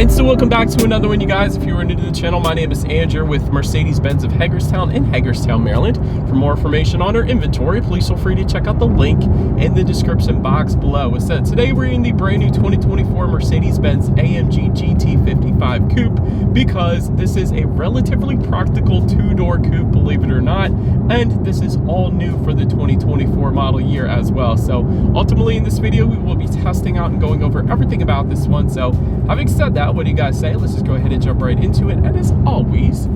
And so welcome back to another one, you guys. If you are new to the channel, my name is Andrew with Mercedes-Benz of Hagerstown in Hagerstown, Maryland. For more information on our inventory, please feel free to check out the link in the description box below. As said, today we're in the brand new 2024 Mercedes-Benz AMG GT 55 Coupe because this is a relatively practical two-door coupe, believe it or not, and this is all new for the 2024 model year as well. So ultimately in this video, we will be testing out and going over everything about this one. So having said that, what do you guys say? Let's just go ahead and jump right into it. And as always,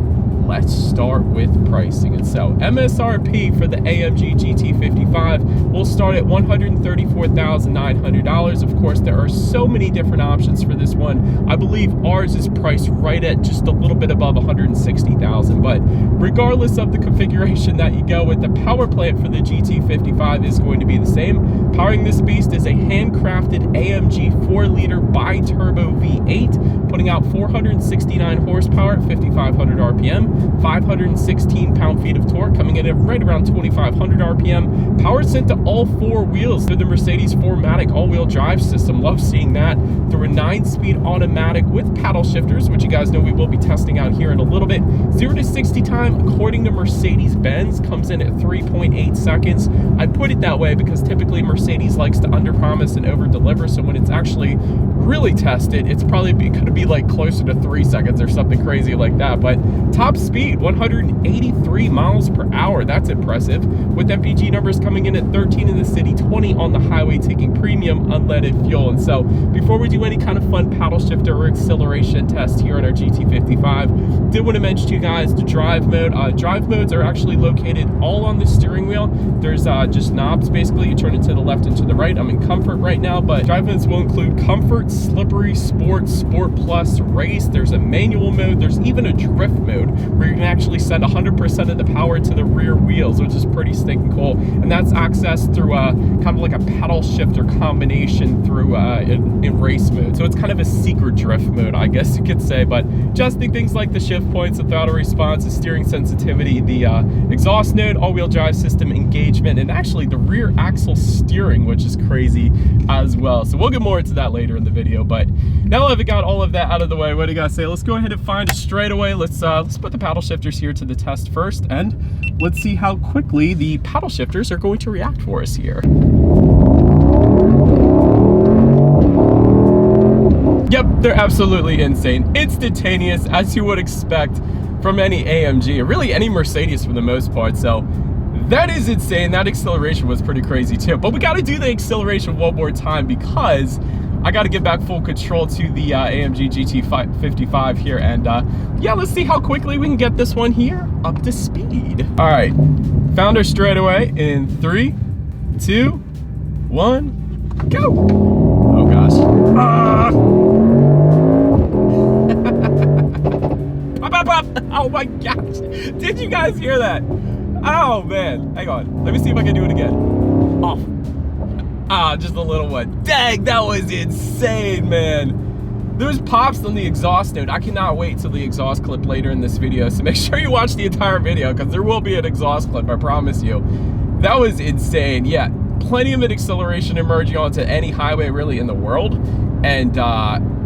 let's start with pricing. And so MSRP for the AMG GT 55 will start at $134,900. Of course, there are so many different options for this one. I believe ours is priced right at just a little bit above $160,000. But regardless of the configuration that you go with, the power plant for the GT 55 is going to be the same. Powering this beast is a handcrafted AMG 4-liter bi-turbo V8, putting out 469 horsepower at 5,500 RPM, 516 pound-feet of torque, coming in at right around 2,500 RPM. Power sent to all four wheels through the Mercedes 4MATIC all-wheel drive system. Love seeing that. Through a 9-speed automatic with paddle shifters, which you guys know we will be testing out here in a little bit. 0 to 60 time, according to Mercedes-Benz, comes in at 3.8 seconds. I put it that way because typically Mercedes likes to under-promise and over-deliver, so when it's actually really tested, it's probably going to be like closer to 3 seconds or something crazy like that. But top speed, 183 miles per hour. That's impressive. With MPG numbers coming in at 13 in the city, 20 on the highway, taking premium unleaded fuel. And so before we do any kind of fun paddle shifter or acceleration test here on our GT55, did want to mention to you guys the drive mode. Drive modes are actually located all on the steering wheel. There's just knobs. Basically, you turn it to the left and to the right. I'm in comfort right now, but drive modes will include comfort, slippery, sport, sport plus, race. There's a manual mode. There's even a drift mode where you can actually send 100% of the power to the rear wheels, which is pretty stinking cool. And that's accessed through kind of like a paddle shifter combination through in race mode. So it's kind of a secret drift mode, I guess you could say. But adjusting things like the shift points, the throttle response, the steering sensitivity, the exhaust node, all-wheel drive system engagement, and actually the rear axle steering, which is crazy as well. So we'll get more into that later in the video. But now that I've got all of that out of the way, what do you guys say? Let's go ahead and find a straightaway. Let's put the paddle shifters here to the test first, and let's see how quickly the paddle shifters are going to react for us here. Yep, they're absolutely insane. Instantaneous, as you would expect from any AMG, or really any Mercedes for the most part. So that is insane. That acceleration was pretty crazy too. But we got to do the acceleration one more time because I got to give back full control to the AMG GT 55 here. And yeah, let's see how quickly we can get this one here up to speed. All right, found her straight away in 3, 2, 1, go. Oh gosh. Oh my gosh. Did you guys hear that? Oh man, hang on. Let me see if I can do it again. Off. Just a little one. Dang, that was insane, man. There's pops on the exhaust note. I cannot wait till the exhaust clip later in this video, so make sure you watch the entire video because there will be an exhaust clip, I promise you. That was insane. Yeah, plenty of acceleration emerging onto any highway really in the world. And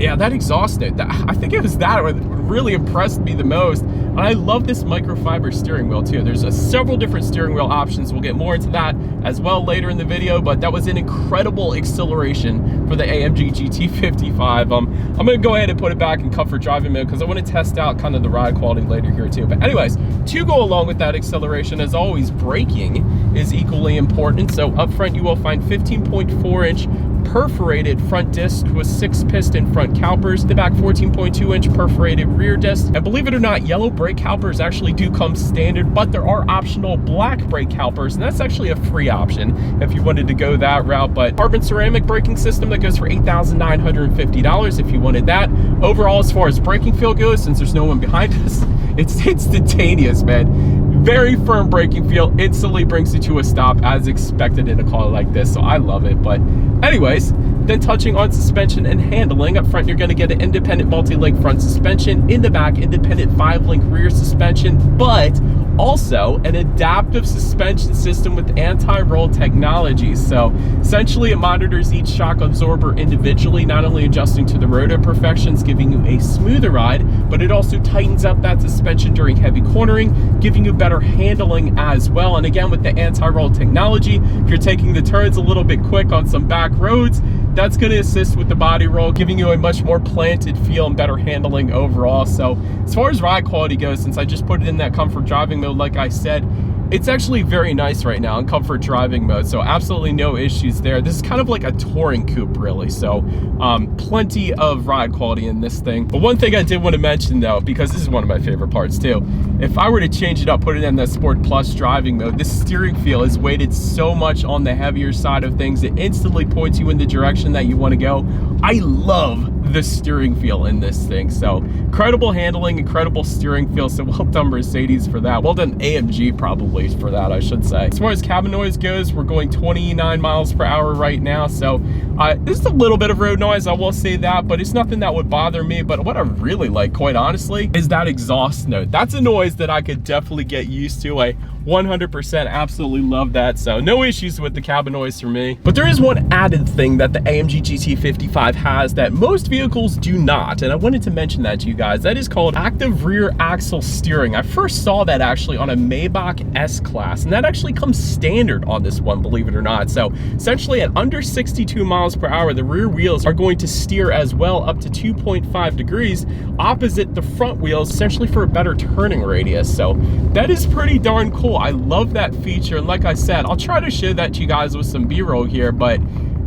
yeah, that exhaust note, I think it was that really impressed me the most. And I love this microfiber steering wheel too. There's several different steering wheel options. We'll get more into that as well later in the video, but that was an incredible acceleration for the AMG GT 55. I'm gonna go ahead and put it back in comfort driving mode because I want to test out kind of the ride quality later here too. But anyways, to go along with that acceleration, as always, braking is equally important. So up front, you will find 15.4-inch perforated front disc with 6 piston front calipers, the back 14.2-inch perforated rear disc. And believe it or not, yellow brake calipers actually do come standard, but there are optional black brake calipers, and that's actually a free option if you wanted to go that route. But carbon ceramic braking system that goes for $8,950 if you wanted that. Overall, as far as braking feel goes, since there's no one behind us, it's instantaneous, man. Very firm braking feel, instantly brings you to a stop as expected in a car like this, so I love it. But anyways, Then touching on suspension and handling, up front you're going to get an independent multi-link front suspension, in the back independent 5-link rear suspension, but also an adaptive suspension system with anti-roll technology. So essentially it monitors each shock absorber individually, not only adjusting to the road imperfections, giving you a smoother ride, but it also tightens up that suspension during heavy cornering, giving you better handling as well. And again, with the anti-roll technology, if you're taking the turns a little bit quick on some back roads, that's going to assist with the body roll, giving you a much more planted feel and better handling overall. So as far as ride quality goes, since I just put it in that comfort driving mode, like I said, it's actually very nice right now in comfort driving mode, so absolutely no issues there. This is kind of like a touring coupe, really, so plenty of ride quality in this thing. But one thing I did want to mention, though, because this is one of my favorite parts too, if I were to change it up, put it in the Sport Plus driving mode, this steering feel is weighted so much on the heavier side of things, it instantly points you in the direction that you want to go. I love the steering feel in this thing, so incredible handling, incredible steering feel, so well done Mercedes for that. Well done AMG probably for that, I should say. As far as cabin noise goes, we're going 29 miles per hour right now, so this is a little bit of road noise, I will say that, but it's nothing that would bother me. But what I really like, quite honestly, is that exhaust note. That's a noise that I could definitely get used to. I 100% absolutely love that, so no issues with the cabin noise for me. But there is one added thing that the AMG GT55 has that most vehicles do not, and I wanted to mention that to you guys. That is called active rear axle steering. I first saw that actually on a Maybach S-Class, and that actually comes standard on this one, believe it or not. So essentially at under 62 miles per hour, the rear wheels are going to steer as well up to 2.5 degrees opposite the front wheels, essentially for a better turning radius. So that is pretty darn cool. I love that feature, and like I said, I'll try to show that to you guys with some B-roll here, but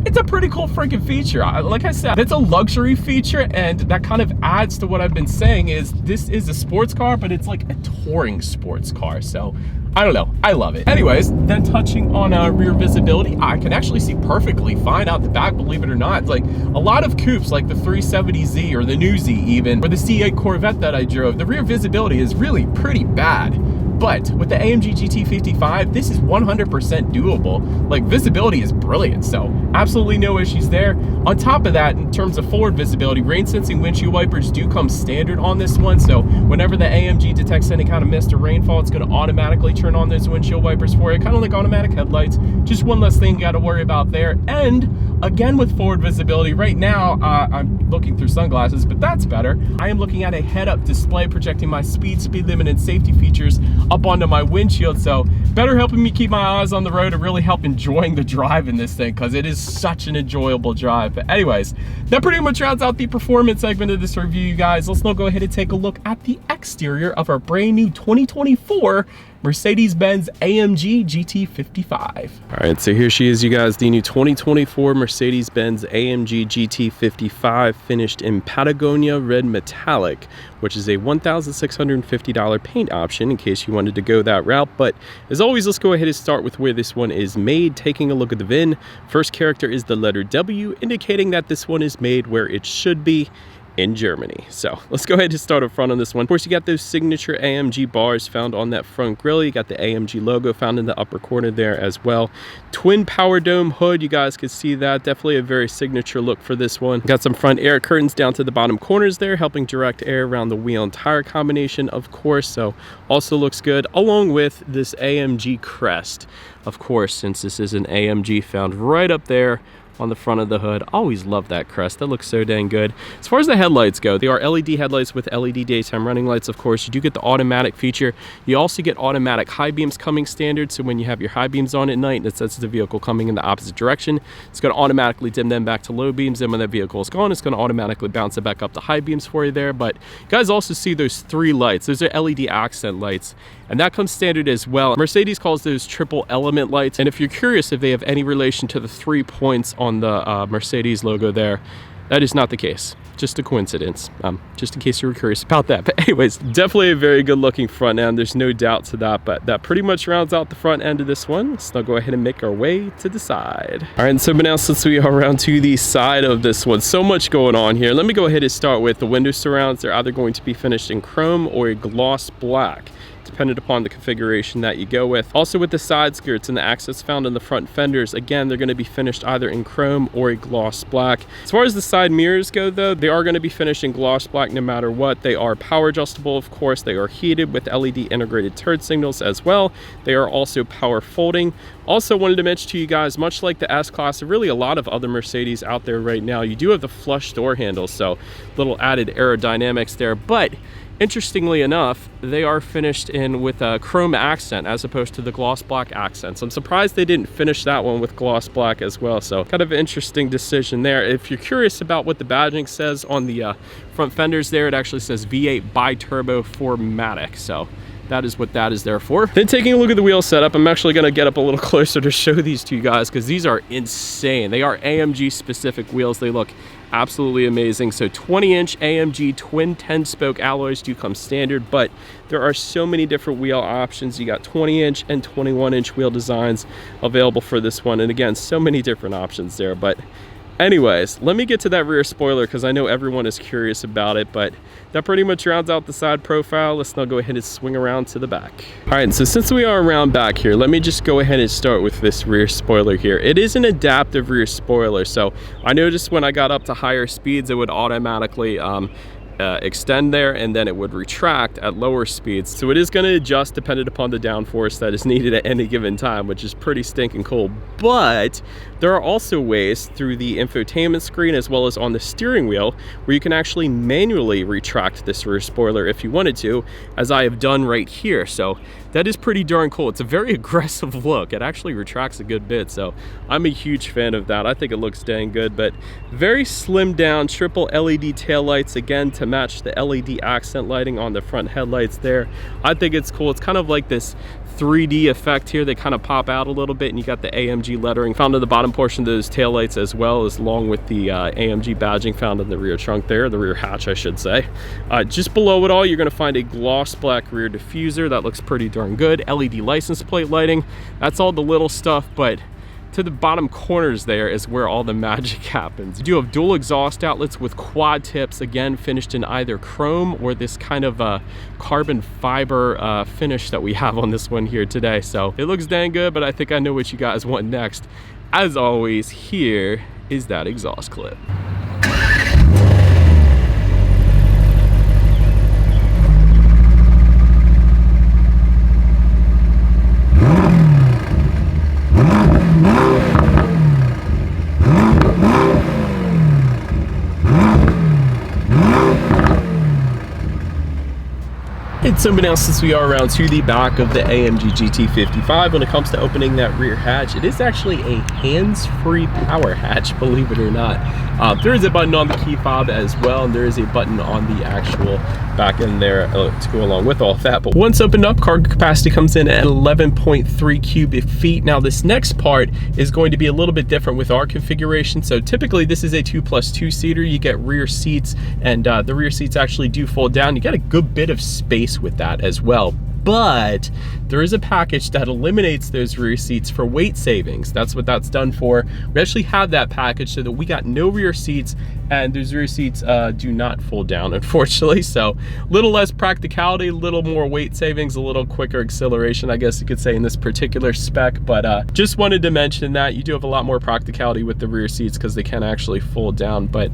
it's a pretty cool freaking feature. Like I said, it's a luxury feature, and that kind of adds to what I've been saying is this is a sports car, but it's like a touring sports car. So I don't know, I love it. Anyways, then touching on rear visibility, I can actually see perfectly fine out the back, believe it or not. Like a lot of coupes, like the 370Z or the new Z even, or the C8 Corvette that I drove, the rear visibility is really pretty bad. But with the AMG GT55, this is 100% doable. Like, visibility is brilliant, so absolutely no issues there. On top of that, in terms of forward visibility, rain sensing windshield wipers do come standard on this one, so whenever the AMG detects any kind of mist or rainfall, it's going to automatically turn on those windshield wipers for you, kind of like automatic headlights. Just one less thing you got to worry about there. And again, with forward visibility, right now, I'm looking through sunglasses, but that's better. I am looking at a head-up display projecting my speed limit, and safety features up onto my windshield, so better helping me keep my eyes on the road and really help enjoying the drive in this thing, because it is such an enjoyable drive. But anyways, that pretty much rounds out the performance segment of this review, you guys. Let's now go ahead and take a look at the exterior of our brand new 2024 Mercedes-Benz AMG GT55. All right, so here she is, you guys, the new 2024 Mercedes-Benz AMG GT55, finished in Patagonia Red Metallic, which is a $1,650 paint option in case you wanted to go that route. But as always, let's go ahead and start with where this one is made. Taking a look at the VIN, first character is the letter W, indicating that this one is made where it should be, in Germany. So let's go ahead and start up front on this one. Of course, you got those signature AMG bars found on that front grille. You got the AMG logo found in the upper corner there as well. Twin power dome hood, you guys can see that. Definitely a very signature look for this one. Got some front air curtains down to the bottom corners there, helping direct air around the wheel and tire combination, of course. So also looks good, along with this AMG crest, of course, since this is an AMG found right up there on the front of the hood. Always love that crest. That looks so dang good. As far as the headlights go, they are LED headlights with LED daytime running lights, of course. You do get the automatic feature. You also get automatic high beams coming standard, so when you have your high beams on at night and it senses the vehicle coming in the opposite direction, it's going to automatically dim them back to low beams, and when that vehicle is gone, it's going to automatically bounce it back up to high beams for you there. But you guys also see those three lights. Those are LED accent lights, and that comes standard as well. Mercedes calls those triple element lights, and if you're curious if they have any relation to the 3 points on the Mercedes logo there, that is not the case. Just a coincidence, just in case you were curious about that. But anyways, definitely a very good looking front end. There's no doubt to that, but that pretty much rounds out the front end of this one. Let's now go ahead and make our way to the side. All right, and so now since we are around to the side of this one, so much going on here. Let me go ahead and start with the window surrounds. They're either going to be finished in chrome or a gloss black. depending upon the configuration that you go with. Also with the side skirts and the accents found in the front fenders, again, they're going to be finished either in chrome or a gloss black. As far as the side mirrors go though, they are going to be finished in gloss black no matter what. They are power adjustable, of course. They are heated with LED integrated turn signals as well. They are also power folding. Also wanted to mention to you guys, much like the S-Class and really a lot of other Mercedes out there right now, you do have the flush door handles, so little added aerodynamics there. But interestingly enough, they are finished in with a chrome accent as opposed to the gloss black accents. I'm surprised they didn't finish that one with gloss black as well, so kind of an interesting decision there. If you're curious about what the badging says on the front fenders there, it actually says V8 bi-turbo 4MATIC, so that is what that is there for. Then taking a look at the wheel setup, I'm actually going to get up a little closer to show these to you guys because these are insane. They are AMG specific wheels. They look absolutely amazing. So 20-inch AMG twin 10-spoke alloys do come standard, but there are so many different wheel options. You got 20-inch and 21-inch wheel designs available for this one, and again, so many different options there. But anyways, let me get to that rear spoiler because I know everyone is curious about it, but that pretty much rounds out the side profile. Let's now go ahead and swing around to the back. All right, so since we are around back here, let me just go ahead and start with this rear spoiler here. It is an adaptive rear spoiler, so I noticed when I got up to higher speeds, it would automatically extend there, and then it would retract at lower speeds. So it is going to adjust dependent upon the downforce that is needed at any given time, which is pretty stinking cool. But there are also ways through the infotainment screen as well as on the steering wheel where you can actually manually retract this rear spoiler if you wanted to, as I have done right here. So that is pretty darn cool. It's a very aggressive look. It actually retracts a good bit, so I'm a huge fan of that. I think it looks dang good. But very slimmed down triple LED taillights, again to match the LED accent lighting on the front headlights there. I think it's cool. It's kind of like this 3D effect here. They kind of pop out a little bit, and you got the AMG lettering found in the bottom portion of those taillights, as well as along with the AMG badging found in the rear trunk there, the rear hatch I should say. Just below it all, you're going to find a gloss black rear diffuser. That looks pretty darn good. LED license plate lighting. That's all the little stuff, but to the bottom corners there is where all the magic happens. You do have dual exhaust outlets with quad tips, again finished in either chrome or this kind of carbon fiber finish that we have on this one here today. So it looks dang good, but I think I know what you guys want next. As always, here is that exhaust clip. And so now, since we are around to the back of the AMG GT55, when it comes to opening that rear hatch, it is actually a hands-free power hatch, believe it or not. There is a button on the key fob as well, and there is a button on the actual back end there to go along with all of that. But once opened up, cargo capacity comes in at 11.3 cubic feet. Now this next part is going to be a little bit different with our configuration. So typically this is a 2+2 seater. You get rear seats, and the rear seats actually do fold down. You get a good bit of space with that as well. But there is a package that eliminates those rear seats for weight savings. That's what that's done for. We actually have that package so that we got no rear seats, and those rear seats do not fold down, unfortunately. So a little less practicality, a little more weight savings, a little quicker acceleration, I guess you could say, in this particular spec. But just wanted to mention that you do have a lot more practicality with the rear seats because they can actually fold down. But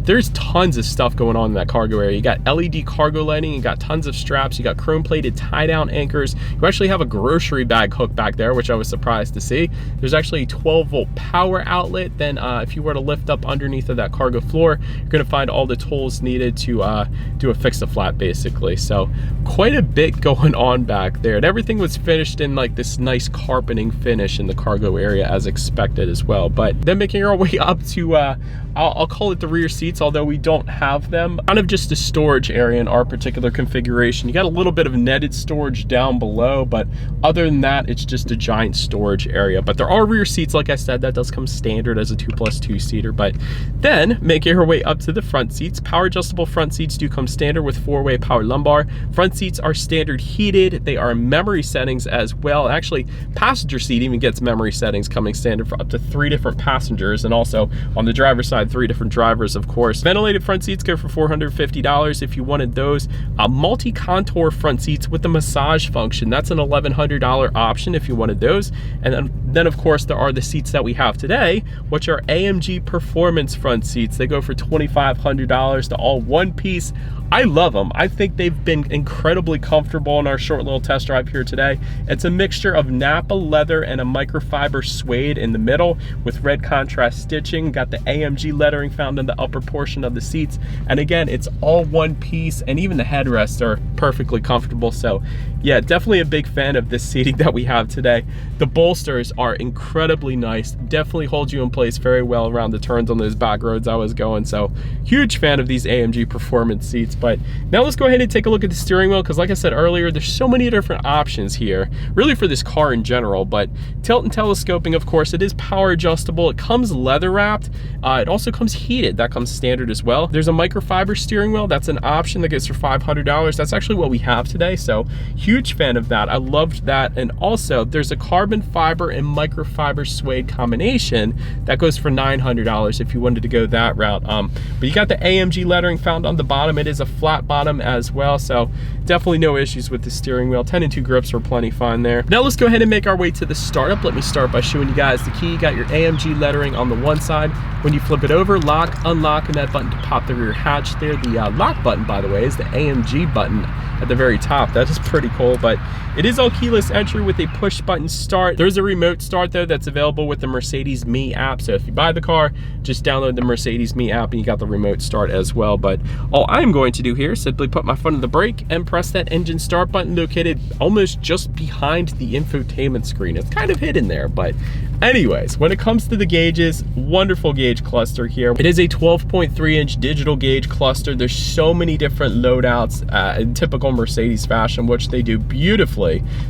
there's tons of stuff going on in that cargo area. You got LED cargo lighting, you got tons of straps, you got chrome plated tie-down anchors. You actually have a grocery bag hook back there, which I was surprised to see. There's actually a 12-volt power outlet. Then if you were to lift up underneath of that cargo floor, you're going to find all the tools needed to do a fix-a-flat basically. So quite a bit going on back there, and everything was finished in like this nice carpeting finish in the cargo area as expected as well. But then making our way up to I'll call it the rear seats, although we don't have them, kind of just a storage area in our particular configuration. You got a little bit of netted storage down below, but other than that, it's just a giant storage area. But there are rear seats, like I said, that does come standard as a 2+2 seater. But then making our way up to the front seats, power adjustable front seats do come standard with 4-way power lumbar. Front seats are standard heated. They are memory settings as well. Actually, passenger seat even gets memory settings coming standard for up to 3 different passengers, and also on the driver's side, 3 different drivers, of course. Ventilated front seats go for $450 if you wanted those. Multi-contour front seats with the massage function. That's an $1,100 option if you wanted those. And then of course there are the seats that we have today, which are AMG Performance front seats. They go for $2,500 to all one piece. I love them. I think they've been incredibly comfortable in our short little test drive here today. It's a mixture of Napa leather and a microfiber suede in the middle with red contrast stitching. Got the AMG lettering found in the upper portion of the seats. And again, it's all one piece, and even the headrests are perfectly comfortable. So yeah, definitely a big fan of this seating that we have today. The bolsters are incredibly nice. Definitely hold you in place very well around the turns on those back roads I was going. So huge fan of these AMG Performance seats. But now let's go ahead and take a look at the steering wheel, because like I said earlier, there's so many different options here, really for this car in general. But tilt and telescoping, of course, it is power adjustable. It comes leather wrapped. It also comes heated. That comes standard as well. There's a microfiber steering wheel. That's an option that gets for $500. That's actually what we have today. So huge fan of that. I loved that. And also there's a carbon fiber and microfiber suede combination that goes for $900 if you wanted to go that route. But you got the AMG lettering found on the bottom. It is a flat bottom as well, so definitely no issues with the steering wheel. 10 and 2 grips were plenty fine there. Now let's go ahead and make our way to the startup. Let me start by showing you guys the key. You got your AMG lettering on the one side. When you flip it over, lock, unlock, and that button to pop the rear hatch there. The lock button, by the way, is the AMG button at the very top. That is pretty cool, but it is all keyless entry with a push button start. There's a remote start though that's available with the Mercedes Me app. So if you buy the car, just download the Mercedes Me app and you got the remote start as well. But all I'm going to do here is simply put my foot on the brake and press that engine start button located almost just behind the infotainment screen. It's kind of hidden there, but anyways, when it comes to the gauges, wonderful gauge cluster here. It is a 12.3-inch digital gauge cluster. There's so many different loadouts in typical Mercedes fashion, which they do beautifully.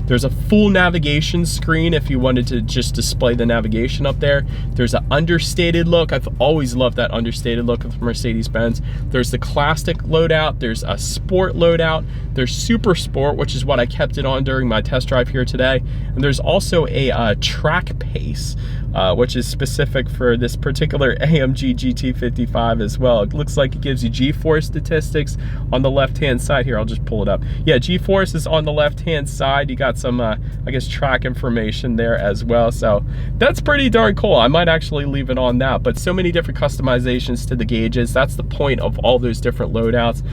There's a full navigation screen if you wanted to just display the navigation up there. There's an understated look. I've always loved that understated look of Mercedes-Benz. There's the classic loadout. There's a sport loadout. There's super sport, which is what I kept it on during my test drive here today. And there's also a track pace, which is specific for this particular AMG GT 55 as well. It looks like it gives you G-force statistics on the left-hand side here. I'll just pull it up. Yeah, G-force is on the left-hand side. You got some, I guess, track information there as well. So that's pretty darn cool. I might actually leave it on that, but so many different customizations to the gauges. That's the point of all those different loadouts.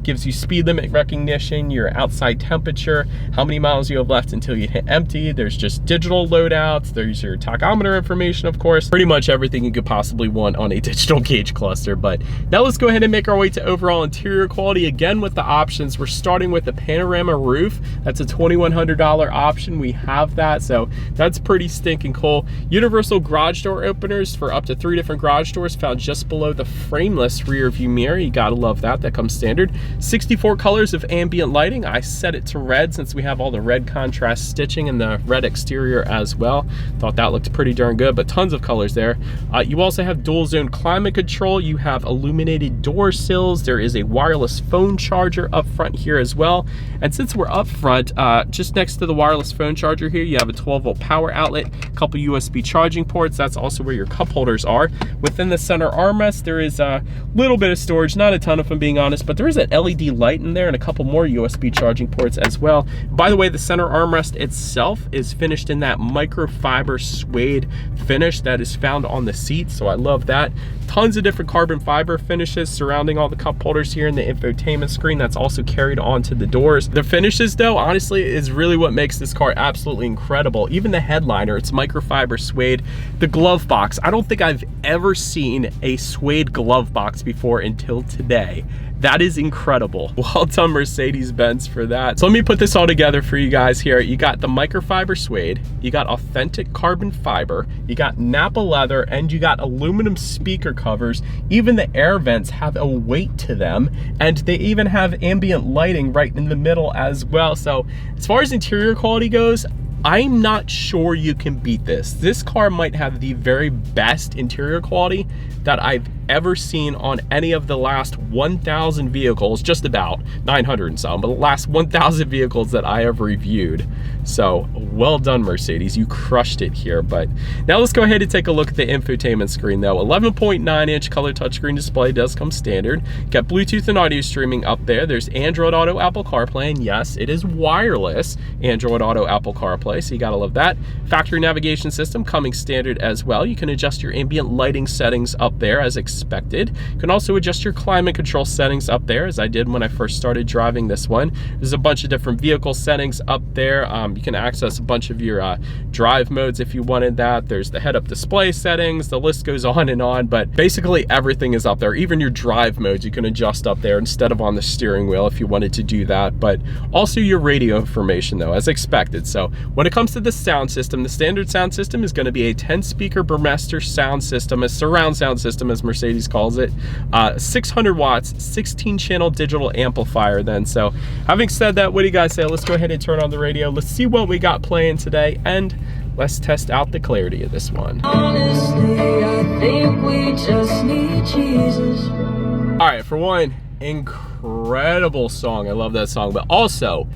Gives you speed limit recognition, your outside temperature, how many miles you have left until you hit empty. There's just digital loadouts. There's your tachometer information, of course. Pretty much everything you could possibly want on a digital gauge cluster. But now let's go ahead and make our way to overall interior quality. Again, with the options, we're starting with the panorama roof. That's a $2,100 option. We have that, so that's pretty stinking cool. Universal garage door openers for up to 3 different garage doors found just below the frameless rear view mirror. You gotta love that. That comes standard. 64 colors of ambient lighting. I set it to red since we have all the red contrast stitching and the red exterior as well. Thought that looked pretty darn good, but tons of colors there. You also have dual zone climate control. You have illuminated door sills. There is a wireless phone charger up front here as well. And since we're up front, just next to the wireless phone charger here, you have a 12-volt power outlet, a couple USB charging ports. That's also where your cup holders are. Within the center armrest, there is a little bit of storage, not a ton if I'm being honest, but there is an LED light in there and a couple more USB charging ports as well. By the way, the center armrest itself is finished in that microfiber suede finish that is found on the seat, so I love that. Tons of different carbon fiber finishes surrounding all the cup holders here in the infotainment screen. That's also carried onto the doors. The finishes though, honestly, is really what makes this car absolutely incredible. Even the headliner, it's microfiber suede. The glove box, I don't think I've ever seen a suede glove box before until today. That is incredible. Well done, Mercedes-Benz, for that. So let me put this all together for you guys here. You got the microfiber suede, you got authentic carbon fiber, you got Napa leather, and you got aluminum speaker covers. Even the air vents have a weight to them, and they even have ambient lighting right in the middle as well. So as far as interior quality goes, I'm not sure you can beat this. This car might have the very best interior quality that I've ever seen on any of the last 1,000 vehicles, just about 900 and some, but the last 1,000 vehicles that I have reviewed. So well done, Mercedes, you crushed it here. But now let's go ahead and take a look at the infotainment screen though. 11.9-inch color touchscreen display does come standard. Got Bluetooth and audio streaming up there. There's Android Auto, Apple CarPlay, and yes, it is wireless Android Auto, Apple CarPlay, so you gotta love that. Factory navigation system coming standard as well. You can adjust your ambient lighting settings up there as expected. You can also adjust your climate control settings up there, as I did when I first started driving this one. There's a bunch of different vehicle settings up there. You can access a bunch of your drive modes if you wanted that. There's the head-up display settings. The list goes on, but basically everything is up there. Even your drive modes you can adjust up there instead of on the steering wheel if you wanted to do that. But also your radio information though, as expected. So when it comes to the sound system, the standard sound system is going to be a 10-speaker Burmester sound system, a surround sound system as Mercedes calls it. 600 watts, 16-channel digital amplifier then. So having said that, what do you guys say? Let's go ahead and turn on the radio. Let's see what we got playing today, and let's test out the clarity of this one. Honestly, I think we just need Jesus. All right, for one, incredible song. I love that song, but also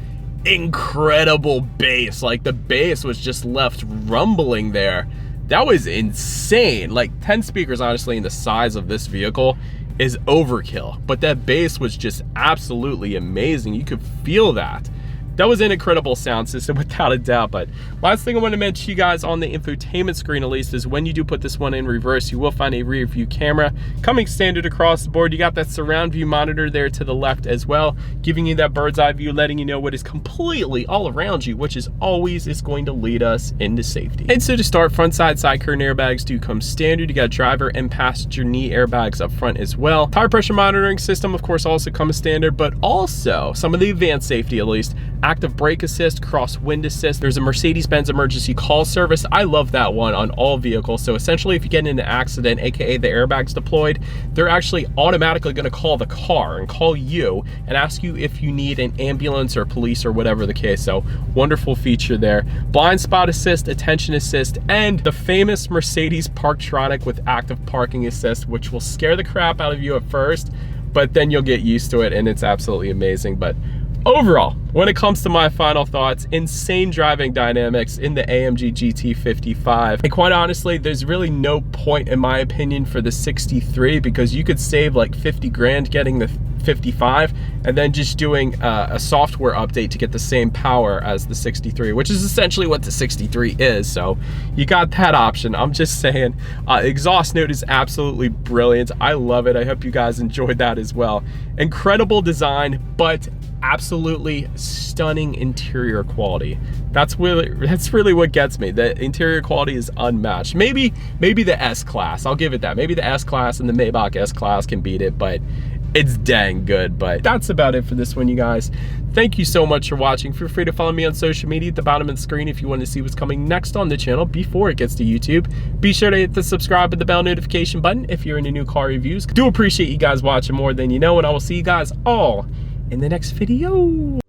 incredible bass. Like the bass was just left rumbling there. That was insane. Like 10 speakers, honestly, in the size of this vehicle is overkill, but that bass was just absolutely amazing. You could feel that. That was an incredible sound system without a doubt. But last thing I want to mention to you guys on the infotainment screen at least is when you do put this one in reverse, you will find a rear view camera coming standard across the board. You got that surround view monitor there to the left as well, giving you that bird's eye view, letting you know what is completely all around you, which is always going to lead us into safety. And so to start, front side curtain airbags do come standard. You got driver and passenger knee airbags up front as well. Tire pressure monitoring system, of course, also comes standard, but also some of the advanced safety at least. Active brake assist, cross wind assist. There's a Mercedes-Benz emergency call service. I love that one on all vehicles. So essentially if you get in an accident, aka the airbags deployed, they're actually automatically going to call the car and call you and ask you if you need an ambulance or police or whatever the case. So wonderful feature there. Blind spot assist, attention assist, and the famous Mercedes Parktronic with active parking assist, which will scare the crap out of you at first, but then you'll get used to it and it's absolutely amazing. But overall, when it comes to my final thoughts, insane driving dynamics in the AMG GT 55. And quite honestly, there's really no point in my opinion for the 63 because you could save like 50 grand getting the 55 and then just doing a software update to get the same power as the 63, which is essentially what the 63 is. So you got that option. I'm just saying, exhaust note is absolutely brilliant. I love it. I hope you guys enjoyed that as well. Incredible design, but absolutely stunning interior quality. That's really what gets me. The interior quality is unmatched. Maybe the S-Class, I'll give it that. Maybe the S-Class and the Maybach S-Class can beat it, but it's dang good. But that's about it for this one, you guys. Thank you so much for watching. Feel free to follow me on social media at the bottom of the screen if you want to see what's coming next on the channel before it gets to YouTube. Be sure to hit the subscribe and the bell notification button if you're into new car reviews. Do appreciate you guys watching more than you know, and I will see you guys all in the next video.